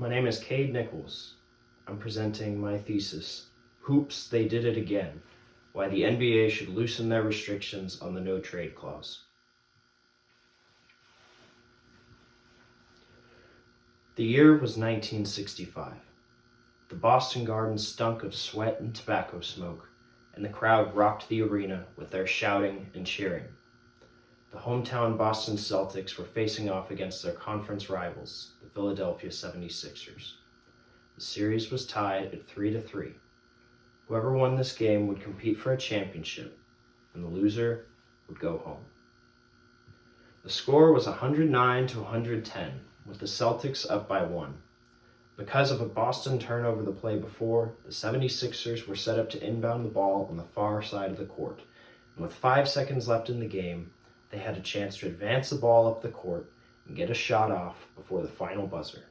My name is Kade Nicholls. I'm presenting my thesis, Hoops, They Did It Again, Why the NBA Should Loosen Their Restrictions on the No Trade Clause. The year was 1965. The Boston Garden stunk of sweat and tobacco smoke, and the crowd rocked the arena with their shouting and cheering. The hometown Boston Celtics were facing off against their conference rivals, the Philadelphia 76ers. The series was tied at 3-3. Whoever won this game would compete for a championship, and the loser would go home. The score was 109-110, with the Celtics up by 1. Because of a Boston turnover the play before, the 76ers were set up to inbound the ball on the far side of the court, and with 5 seconds left in the game, they had a chance to advance the ball up the court and get a shot off before the final buzzer.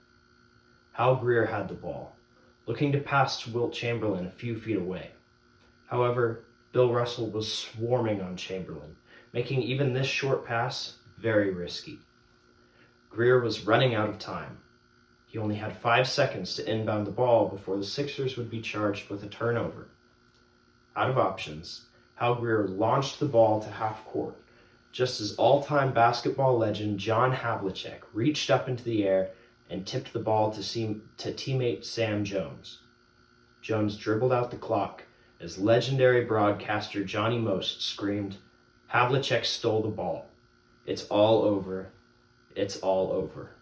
Hal Greer had the ball, looking to pass to Wilt Chamberlain a few feet away. However, Bill Russell was swarming on Chamberlain, making even this short pass very risky. Greer was running out of time. He only had 5 seconds to inbound the ball before the Sixers would be charged with a turnover. Out of options, Hal Greer launched the ball to half court, just as all-time basketball legend John Havlicek reached up into the air and tipped the ball to teammate Sam Jones. Jones dribbled out the clock as legendary broadcaster Johnny Most screamed, "Havlicek stole the ball. It's all over. It's all over."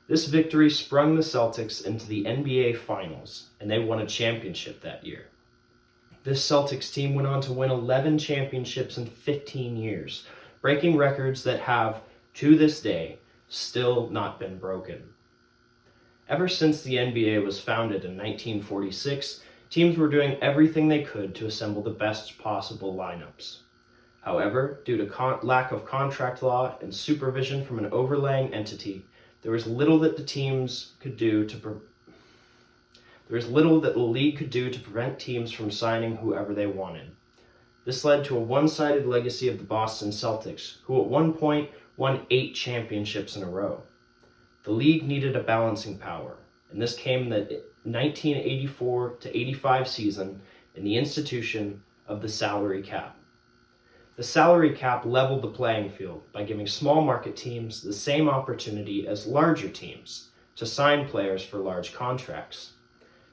This victory sprung the Celtics into the NBA Finals, and they won a championship that year. This Celtics team went on to win 11 championships in 15 years, breaking records that have, to this day, still not been broken. Ever since the NBA was founded in 1946, teams were doing everything they could to assemble the best possible lineups. However, due to lack of contract law and supervision from an overlaying entity, there was little that the league could do to prevent teams from signing whoever they wanted. This led to a one-sided legacy of the Boston Celtics, who at one point won 8 championships in a row. The league needed a balancing power, and this came in the 1984-85 season in the institution of the salary cap. The salary cap leveled the playing field by giving small market teams the same opportunity as larger teams to sign players for large contracts.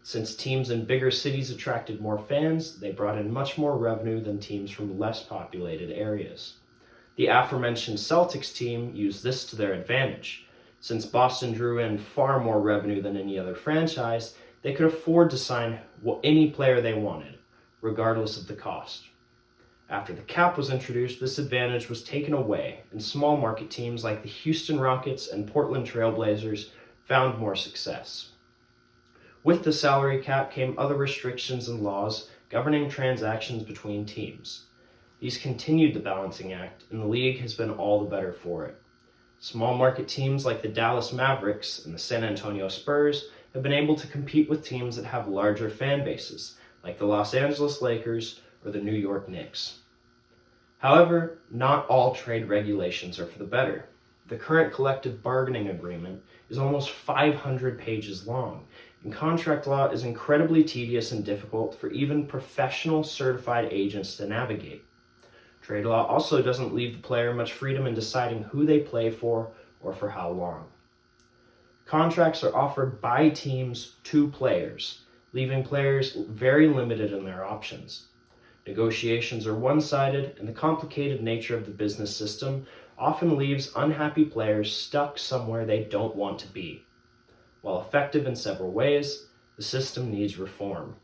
Since teams in bigger cities attracted more fans, they brought in much more revenue than teams from less populated areas. The aforementioned Celtics team used this to their advantage. Since Boston drew in far more revenue than any other franchise, they could afford to sign any player they wanted, regardless of the cost. After the cap was introduced, this advantage was taken away, and small market teams like the Houston Rockets and Portland Trail Blazers found more success. With the salary cap came other restrictions and laws governing transactions between teams. These continued the balancing act, and the league has been all the better for it. Small market teams like the Dallas Mavericks and the San Antonio Spurs have been able to compete with teams that have larger fan bases, like the Los Angeles Lakers or the New York Knicks. However, not all trade regulations are for the better. The current collective bargaining agreement is almost 500 pages long, and contract law is incredibly tedious and difficult for even professional certified agents to navigate. Trade law also doesn't leave the player much freedom in deciding who they play for or for how long. Contracts are offered by teams to players, leaving players very limited in their options. Negotiations are one-sided, and the complicated nature of the business system often leaves unhappy players stuck somewhere they don't want to be. While effective in several ways, the system needs reform.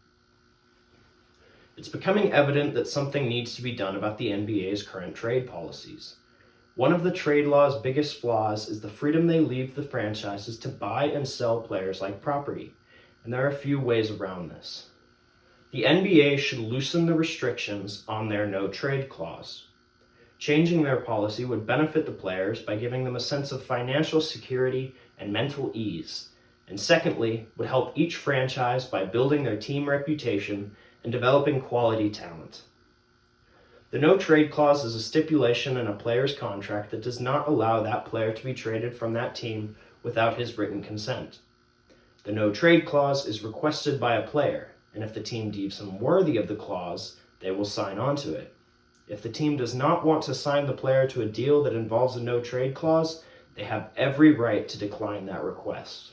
It's becoming evident that something needs to be done about the NBA's current trade policies. One of the trade law's biggest flaws is the freedom they leave the franchises to buy and sell players like property, and there are a few ways around this. The NBA should loosen the restrictions on their no-trade clause. Changing their policy would benefit the players by giving them a sense of financial security and mental ease, and secondly, would help each franchise by building their team reputation and developing quality talent. The no-trade clause is a stipulation in a player's contract that does not allow that player to be traded from that team without his written consent. The no-trade clause is requested by a player, and if the team deems him worthy of the clause, they will sign onto it. If the team does not want to sign the player to a deal that involves a no-trade clause, they have every right to decline that request.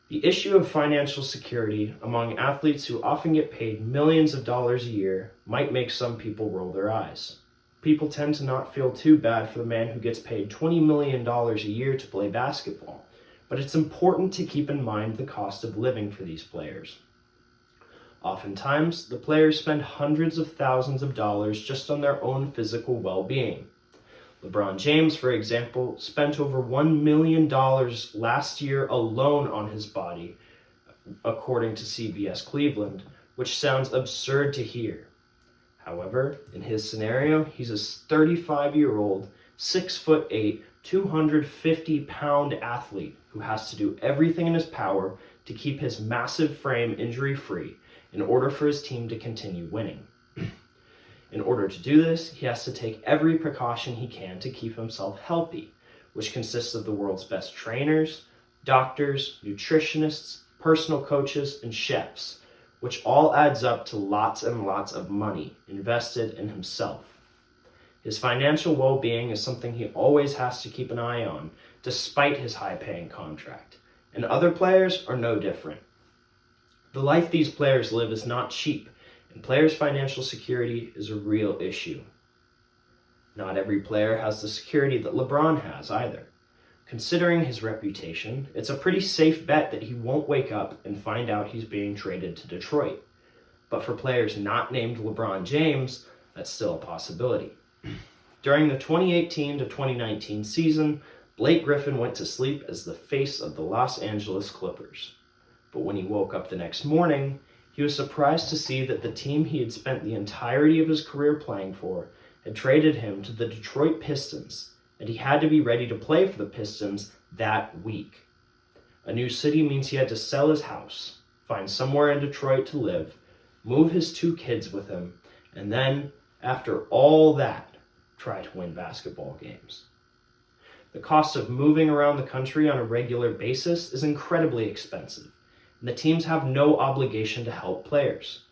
The issue of financial security among athletes who often get paid millions of dollars a year might make some people roll their eyes. People tend to not feel too bad for the man who gets paid $20 million a year to play basketball, but it's important to keep in mind the cost of living for these players. Oftentimes, the players spend hundreds of thousands of dollars just on their own physical well-being. LeBron James, for example, spent over $1 million last year alone on his body, according to CBS Cleveland, which sounds absurd to hear. However, in his scenario, he's a 35-year-old, 6'8", 250-pound athlete who has to do everything in his power to keep his massive frame injury-free in order for his team to continue winning. In order to do this, he has to take every precaution he can to keep himself healthy, which consists of the world's best trainers, doctors, nutritionists, personal coaches, and chefs, which all adds up to lots and lots of money invested in himself. His financial well-being is something he always has to keep an eye on, despite his high-paying contract, and other players are no different. The life these players live is not cheap, and players' financial security is a real issue. Not every player has the security that LeBron has either. Considering his reputation, it's a pretty safe bet that he won't wake up and find out he's being traded to Detroit. But for players not named LeBron James, that's still a possibility. During the 2018 to 2019 season, Blake Griffin went to sleep as the face of the Los Angeles Clippers. But when he woke up the next morning, he was surprised to see that the team he had spent the entirety of his career playing for had traded him to the Detroit Pistons, and he had to be ready to play for the Pistons that week. A new city means he had to sell his house, find somewhere in Detroit to live, move his 2 kids with him, and then, after all that, try to win basketball games. The cost of moving around the country on a regular basis is incredibly expensive, and the teams have no obligation to help players.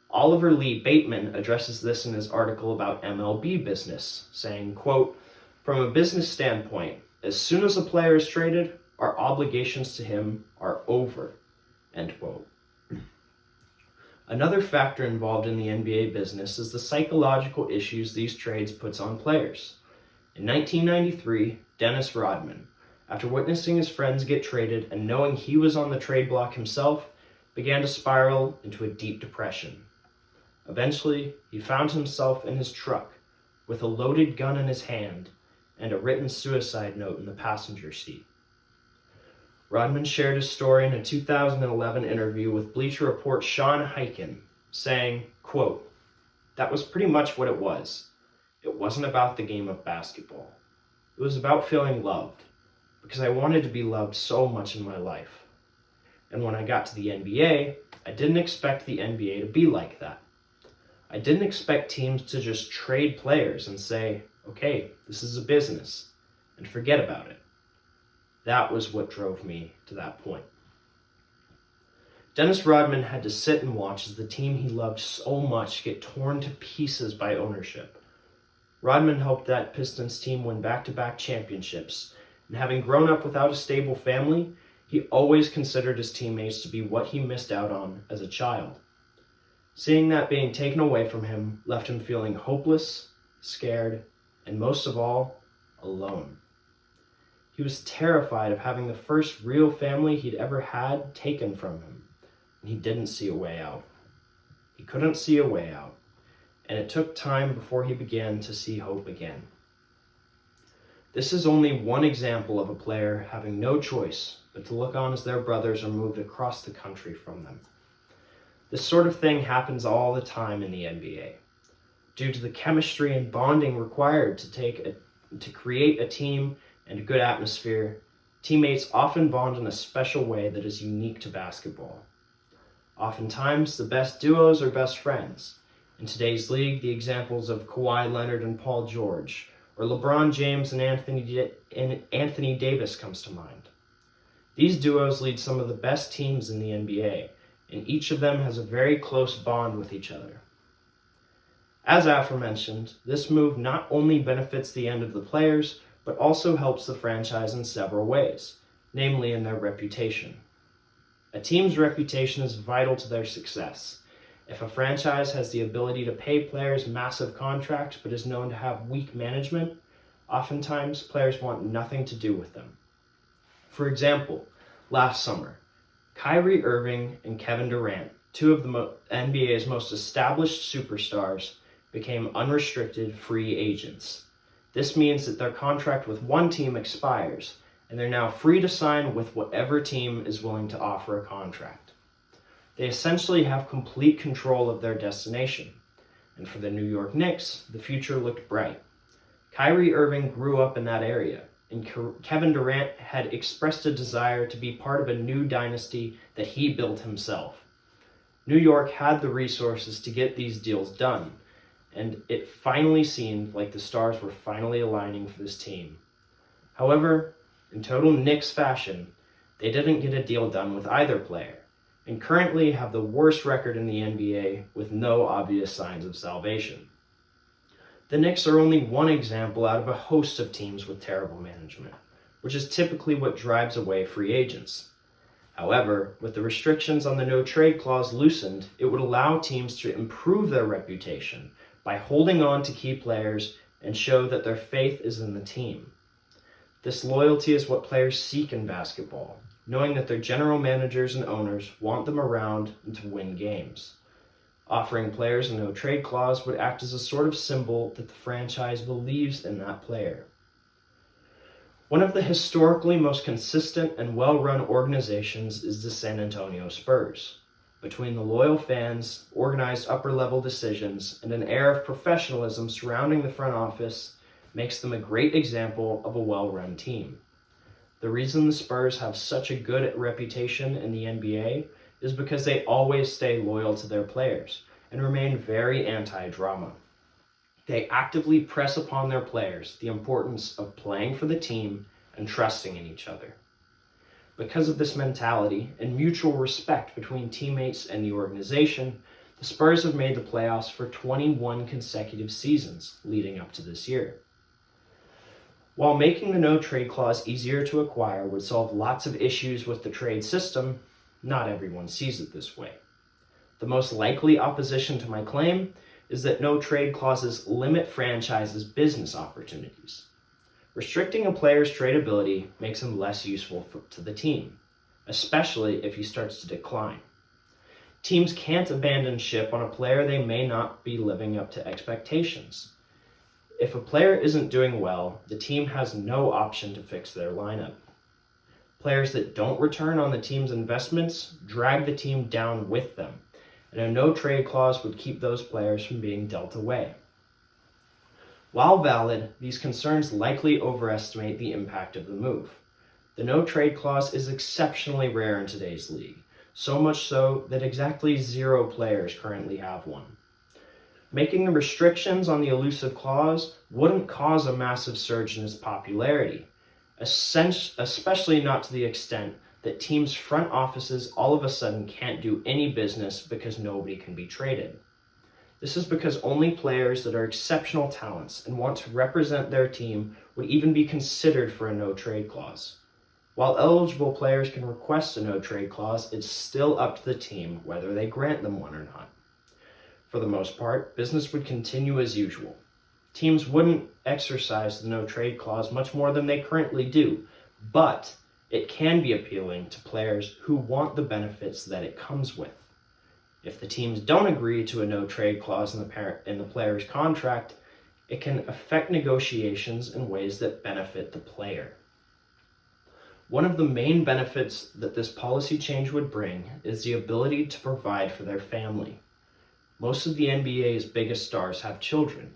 Oliver Lee Bateman addresses this in his article about MLB business, saying, quote, "From a business standpoint, as soon as a player is traded, our obligations to him are over," end quote. Another factor involved in the NBA business is the psychological issues these trades puts on players. In 1993, Dennis Rodman, after witnessing his friends get traded and knowing he was on the trade block himself, began to spiral into a deep depression. Eventually, he found himself in his truck with a loaded gun in his hand and a written suicide note in the passenger seat. Rodman shared his story in a 2011 interview with Bleacher Report's Sean Highkin, saying, quote, "That was pretty much what it was. It wasn't about the game of basketball. It was about feeling loved, because I wanted to be loved so much in my life. And when I got to the NBA, I didn't expect the NBA to be like that. I didn't expect teams to just trade players and say, okay, this is a business, and forget about it. That was what drove me to that point." Dennis Rodman had to sit and watch as the team he loved so much get torn to pieces by ownership. Rodman helped that Pistons team win back-to-back championships, and having grown up without a stable family, he always considered his teammates to be what he missed out on as a child. Seeing that being taken away from him left him feeling hopeless, scared, and most of all, alone. He was terrified of having the first real family he'd ever had taken from him, and he didn't see a way out. He couldn't see a way out, and it took time before he began to see hope again. This is only one example of a player having no choice but to look on as their brothers are moved across the country from them. This sort of thing happens all the time in the NBA. Due to the chemistry and bonding required to create a team and a good atmosphere, teammates often bond in a special way that is unique to basketball. Oftentimes, the best duos are best friends. In today's league, the examples of Kawhi Leonard and Paul George, or LeBron James and Anthony Davis comes to mind. These duos lead some of the best teams in the NBA, and each of them has a very close bond with each other. As aforementioned, this move not only benefits the end of the players, but also helps the franchise in several ways, namely in their reputation. A team's reputation is vital to their success. If a franchise has the ability to pay players massive contracts but is known to have weak management, oftentimes players want nothing to do with them. For example, last summer, Kyrie Irving and Kevin Durant, two of the NBA's most established superstars, became unrestricted free agents. This means that their contract with one team expires, and they're now free to sign with whatever team is willing to offer a contract. They essentially have complete control of their destination, and for the New York Knicks, the future looked bright. Kyrie Irving grew up in that area, and Kevin Durant had expressed a desire to be part of a new dynasty that he built himself. New York had the resources to get these deals done, and it finally seemed like the stars were finally aligning for this team. However, in total Knicks fashion, they didn't get a deal done with either player, and currently have the worst record in the NBA with no obvious signs of salvation. The Knicks are only one example out of a host of teams with terrible management, which is typically what drives away free agents. However, with the restrictions on the no-trade clause loosened, it would allow teams to improve their reputation by holding on to key players and show that their faith is in the team. This loyalty is what players seek in basketball, knowing that their general managers and owners want them around and to win games. Offering players a no-trade clause would act as a sort of symbol that the franchise believes in that player. One of the historically most consistent and well-run organizations is the San Antonio Spurs. Between the loyal fans, organized upper-level decisions, and an air of professionalism surrounding the front office makes them a great example of a well-run team. The reason the Spurs have such a good reputation in the NBA is because they always stay loyal to their players and remain very anti-drama. They actively press upon their players the importance of playing for the team and trusting in each other. Because of this mentality and mutual respect between teammates and the organization, the Spurs have made the playoffs for 21 consecutive seasons leading up to this year. While making the no-trade clause easier to acquire would solve lots of issues with the trade system, not everyone sees it this way. The most likely opposition to my claim is that no-trade clauses limit franchises' business opportunities. Restricting a player's tradability makes him less useful to the team, especially if he starts to decline. Teams can't abandon ship on a player they may not be living up to expectations. If a player isn't doing well, the team has no option to fix their lineup. Players that don't return on the team's investments drag the team down with them, and a no-trade clause would keep those players from being dealt away. While valid, these concerns likely overestimate the impact of the move. The no-trade clause is exceptionally rare in today's league, so much so that exactly 0 players currently have one. Making the restrictions on the elusive clause wouldn't cause a massive surge in its popularity, especially not to the extent that teams' front offices all of a sudden can't do any business because nobody can be traded. This is because only players that are exceptional talents and want to represent their team would even be considered for a no-trade clause. While eligible players can request a no-trade clause, it's still up to the team whether they grant them one or not. For the most part, business would continue as usual. Teams wouldn't exercise the no-trade clause much more than they currently do, but it can be appealing to players who want the benefits that it comes with. If the teams don't agree to a no-trade clause in the player's contract, it can affect negotiations in ways that benefit the player. One of the main benefits that this policy change would bring is the ability to provide for their family. Most of the NBA's biggest stars have children,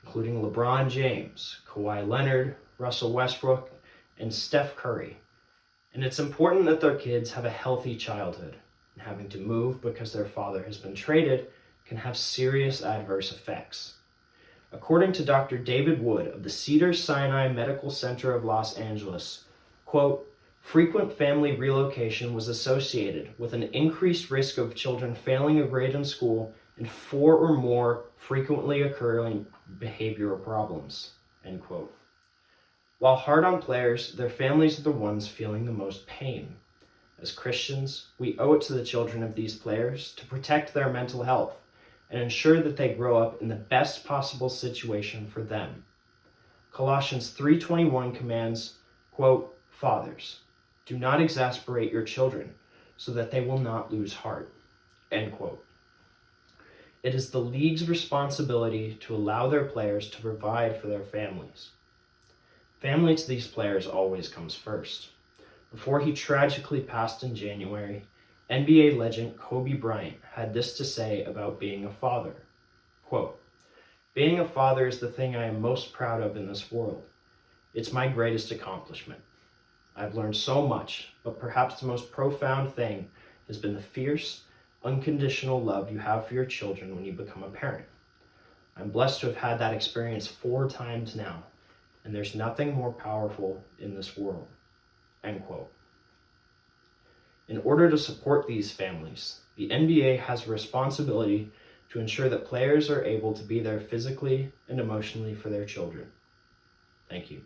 including LeBron James, Kawhi Leonard, Russell Westbrook, and Steph Curry. And it's important that their kids have a healthy childhood, and having to move because their father has been traded can have serious adverse effects. According to Dr. David Wood of the Cedars-Sinai Medical Center of Los Angeles, quote, Frequent family relocation was associated with an increased risk of children failing a grade in school and 4 or more frequently occurring behavioral problems." End quote. While hard on players, their families are the ones feeling the most pain. As Christians, we owe it to the children of these players to protect their mental health and ensure that they grow up in the best possible situation for them. Colossians 3:21 commands, quote, "Fathers, do not exasperate your children so that they will not lose heart." End quote. It is the league's responsibility to allow their players to provide for their families. Family to these players always comes first. Before he tragically passed in January, NBA legend Kobe Bryant had this to say about being a father. Quote, "Being a father is the thing I am most proud of in this world. It's my greatest accomplishment. I've learned so much, but perhaps the most profound thing has been the fierce, unconditional love you have for your children when you become a parent. I'm blessed to have had that experience 4 times now, and there's nothing more powerful in this world." End quote. In order to support these families, the NBA has a responsibility to ensure that players are able to be there physically and emotionally for their children. Thank you.